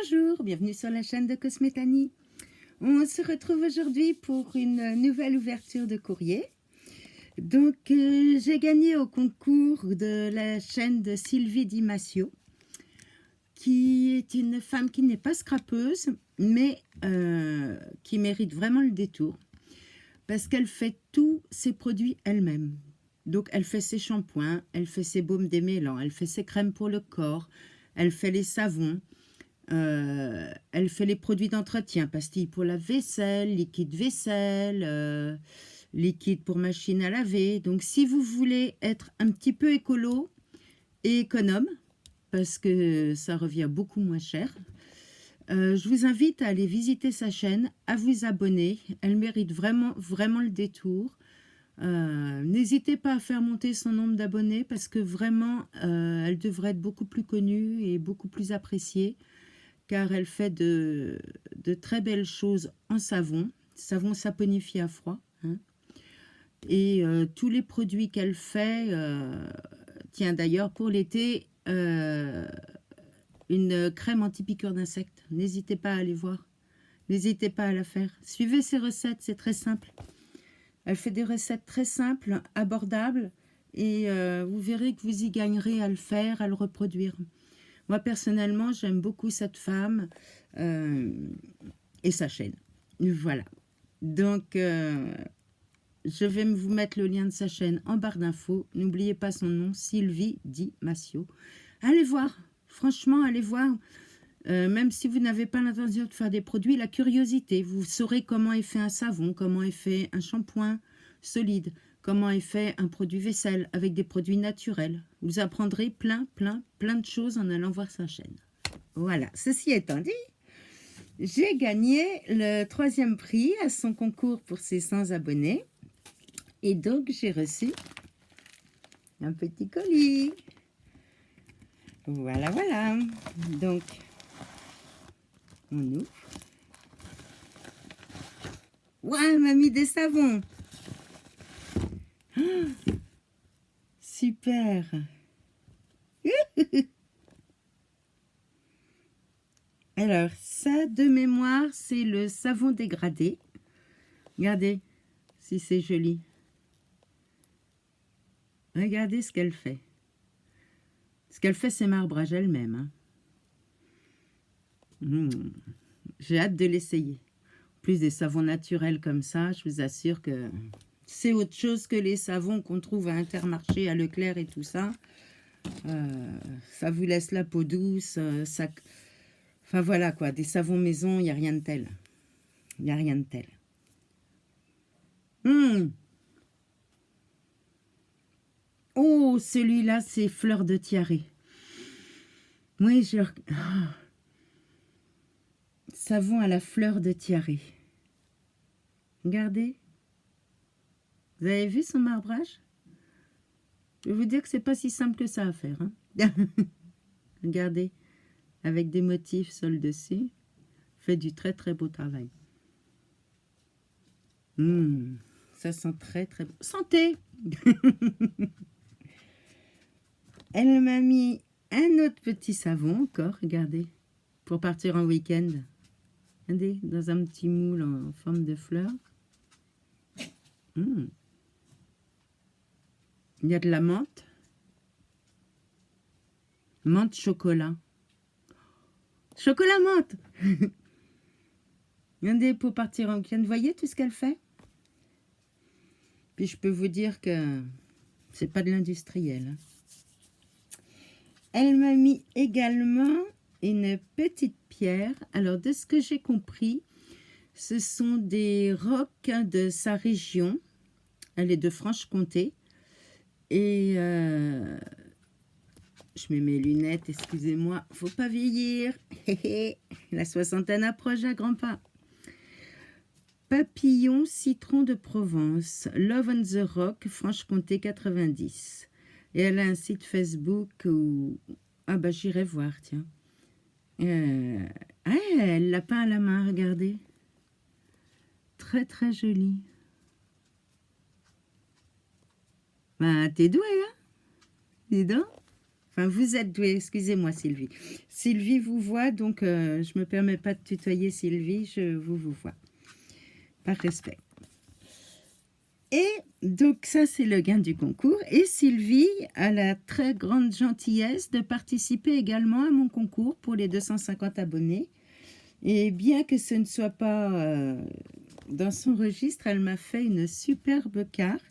Bonjour, bienvenue sur la chaîne de Cosmétanie. On se retrouve aujourd'hui pour une nouvelle ouverture de courrier. Donc, j'ai gagné au concours de la chaîne de Sylvie Di Massio, qui est une femme qui n'est pas scrapeuse, mais qui mérite vraiment le détour, parce qu'elle fait tous ses produits elle-même. Donc, elle fait ses shampoings, elle fait ses baumes démêlants, elle fait ses crèmes pour le corps, elle fait les savons. Elle fait les produits d'entretien, pastilles pour la vaisselle, liquide vaisselle, liquide pour machine à laver. Donc, si vous voulez être un petit peu écolo et économe, parce que ça revient beaucoup moins cher, je vous invite à aller visiter sa chaîne, à vous abonner. Elle mérite vraiment, vraiment le détour. N'hésitez pas à faire monter son nombre d'abonnés parce que vraiment, elle devrait être beaucoup plus connue et beaucoup plus appréciée, car elle fait de très belles choses en savon saponifié à froid. Hein. Et tous les produits qu'elle fait, tiens d'ailleurs pour l'été, une crème anti-piqûre d'insectes. N'hésitez pas à aller voir, n'hésitez pas à la faire. Suivez ses recettes, c'est très simple. Elle fait des recettes très simples, abordables, et vous verrez que vous y gagnerez à le faire, à le reproduire. Moi, personnellement, j'aime beaucoup cette femme et sa chaîne. Voilà. Donc, je vais vous mettre le lien de sa chaîne en barre d'infos. N'oubliez pas son nom, Sylvie Di Massio. Allez voir. Franchement, allez voir. Même si vous n'avez pas l'intention de faire des produits, la curiosité. Vous saurez comment est fait un savon, comment est fait un shampoing solide, comment est fait un produit vaisselle avec des produits naturels. Vous apprendrez plein de choses en allant voir sa chaîne. Voilà, ceci étant dit, j'ai gagné le 3e prix à son concours pour ses 100 abonnés. Et donc, j'ai reçu un petit colis. Voilà, voilà. Donc, on ouvre. Ouais, elle m'a mis des savons. Oh, super. Alors, ça, de mémoire, c'est le savon dégradé. Regardez si c'est joli. Regardez ce qu'elle fait. Ce qu'elle fait, c'est marbrage elle-même. Hein. J'ai hâte de l'essayer. Plus des savons naturels comme ça, je vous assure que c'est autre chose que les savons qu'on trouve à Intermarché, à Leclerc et tout ça. Ça vous laisse la peau douce. Enfin voilà quoi, des savons maison, il n'y a rien de tel. Il n'y a rien de tel. Oh, celui-là, c'est fleur de tiare. Oui, savon à la fleur de tiare. Regardez. Vous avez vu son marbrage? Je vais vous dire que c'est pas si simple que ça à faire. Hein. Regardez. Avec des motifs sur le dessus. Fait du très beau travail. Ça sent très bon. Santé. Elle m'a mis un autre petit savon encore, regardez, pour partir en week-end. Regardez, dans un petit moule en forme de fleur. Il y a de la menthe. Menthe chocolat. Chocolat menthe. Regardez, pour partir en week-end. Vous voyez tout ce qu'elle fait? Puis je peux vous dire que c'est pas de l'industriel. Hein. Elle m'a mis également une petite pierre. Alors, de ce que j'ai compris, ce sont des rocs de sa région. Elle est de Franche-Comté. Et je mets mes lunettes, excusez-moi. Faut pas vieillir. La soixantaine approche à grands pas. Papillon citron de Provence. Love on the Rock, Franche-Comté 90. Et elle a un site Facebook où... Ah bah j'irai voir, tiens. Ah, elle l'a peint à la main, regardez. Très joli. Ben, t'es doué, hein? Dis donc. Enfin, vous êtes douée, excusez-moi Sylvie. Sylvie vous voit, donc je me permets pas de tutoyer Sylvie, je vous vois. Par respect. Et donc ça, c'est le gain du concours. Et Sylvie a la très grande gentillesse de participer également à mon concours pour les 250 abonnés. Et bien que ce ne soit pas dans son registre, elle m'a fait une superbe carte.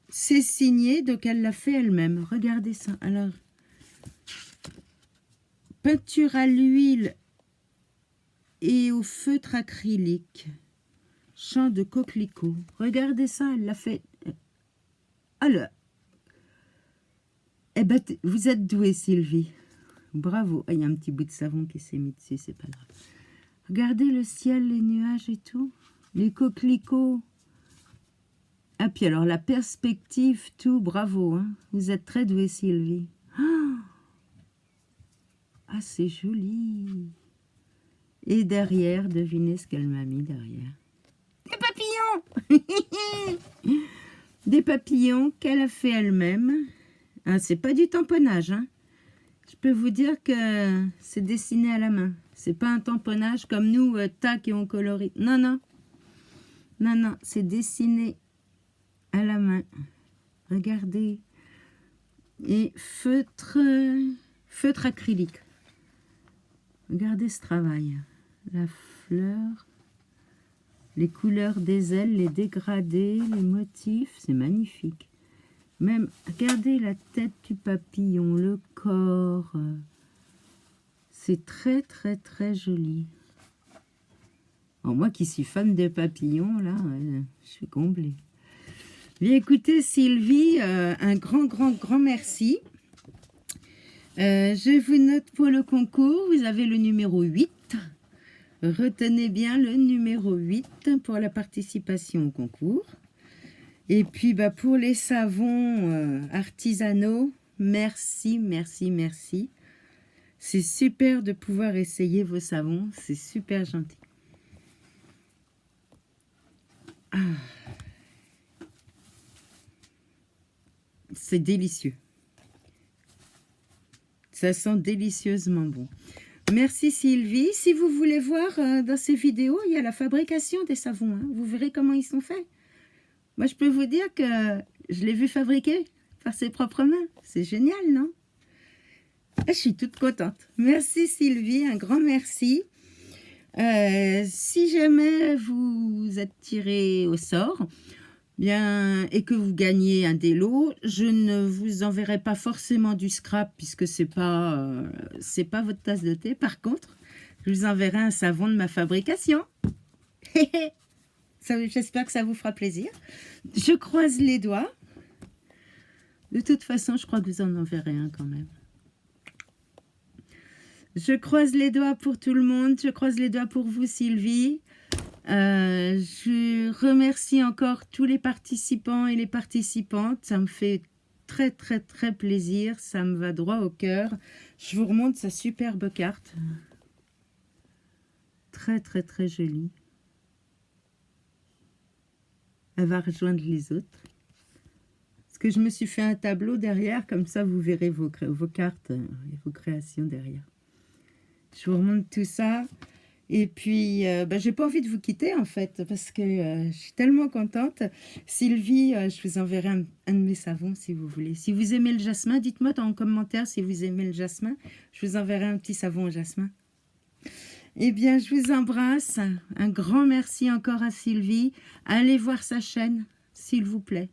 C'est signé, donc elle l'a fait elle-même. Regardez ça. Alors, peinture à l'huile et au feutre acrylique. Champ de coquelicot. Regardez ça, elle l'a fait. Alors, eh ben, vous êtes douée, Sylvie. Bravo. Ah, il y a un petit bout de savon qui s'est mis dessus, c'est pas grave. Regardez le ciel, les nuages et tout. Les coquelicots. Ah, puis alors la perspective, tout, bravo. Hein. Vous êtes très douée, Sylvie. Ah, c'est joli. Et derrière, devinez ce qu'elle m'a mis derrière. Des papillons. Des papillons qu'elle a fait elle-même. Ah, c'est pas du tamponnage, hein. Je peux vous dire que c'est dessiné à la main. C'est pas un tamponnage comme nous, tac, et on colorie. Non, non. Non, non, c'est dessiné à la main. Regardez. Et feutre acrylique. Regardez ce travail. La fleur, les couleurs des ailes, les dégradés, les motifs, c'est magnifique. Même, regardez la tête du papillon, le corps. C'est très, très, très joli. Alors, moi qui suis fan de papillons, là, je suis comblée. Bien, écoutez, Sylvie, un grand merci. Je vous note pour le concours, vous avez le numéro 8. Retenez bien le numéro 8 pour la participation au concours. Et puis, bah, pour les savons artisanaux, merci. C'est super de pouvoir essayer vos savons, c'est super gentil. Ah. C'est délicieux. Ça sent délicieusement bon. Merci Sylvie. Si vous voulez voir dans ces vidéos, il y a la fabrication des savons. Hein. Vous verrez comment ils sont faits. Moi, je peux vous dire que je l'ai vu fabriquer par ses propres mains. C'est génial, non? Je suis toute contente. Merci Sylvie, un grand merci. Si jamais vous êtes tiré au sort, bien, et que vous gagnez un des lots, je ne vous enverrai pas forcément du scrap puisque c'est pas votre tasse de thé. Par contre, je vous enverrai un savon de ma fabrication. J'espère que ça vous fera plaisir. Je croise les doigts. De toute façon, je crois que vous en enverrez un quand même. Je croise les doigts pour tout le monde. Je croise les doigts pour vous, Sylvie. Je remercie encore tous les participants et les participantes. Ça me fait très plaisir. Ça me va droit au cœur. Je vous remonte sa superbe carte. Très jolie. Elle va rejoindre les autres. Parce que je me suis fait un tableau derrière. Comme ça, vous verrez vos cartes et vos créations derrière. Je vous remonte tout ça. Et puis, j'ai pas envie de vous quitter, en fait, parce que je suis tellement contente. Sylvie, je vous enverrai un de mes savons, si vous voulez. Si vous aimez le jasmin, dites-moi en commentaire si vous aimez le jasmin. Je vous enverrai un petit savon au jasmin. Eh bien, je vous embrasse. Un grand merci encore à Sylvie. Allez voir sa chaîne, s'il vous plaît.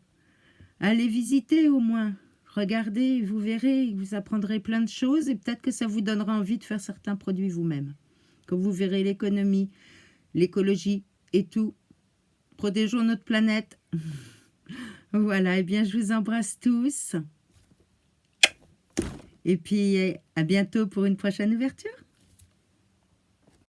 Allez visiter au moins. Regardez, vous verrez, vous apprendrez plein de choses et peut-être que ça vous donnera envie de faire certains produits vous-même. Quand vous verrez l'économie, l'écologie et tout, protégeons notre planète. Voilà, eh bien, je vous embrasse tous. Et puis, à bientôt pour une prochaine ouverture.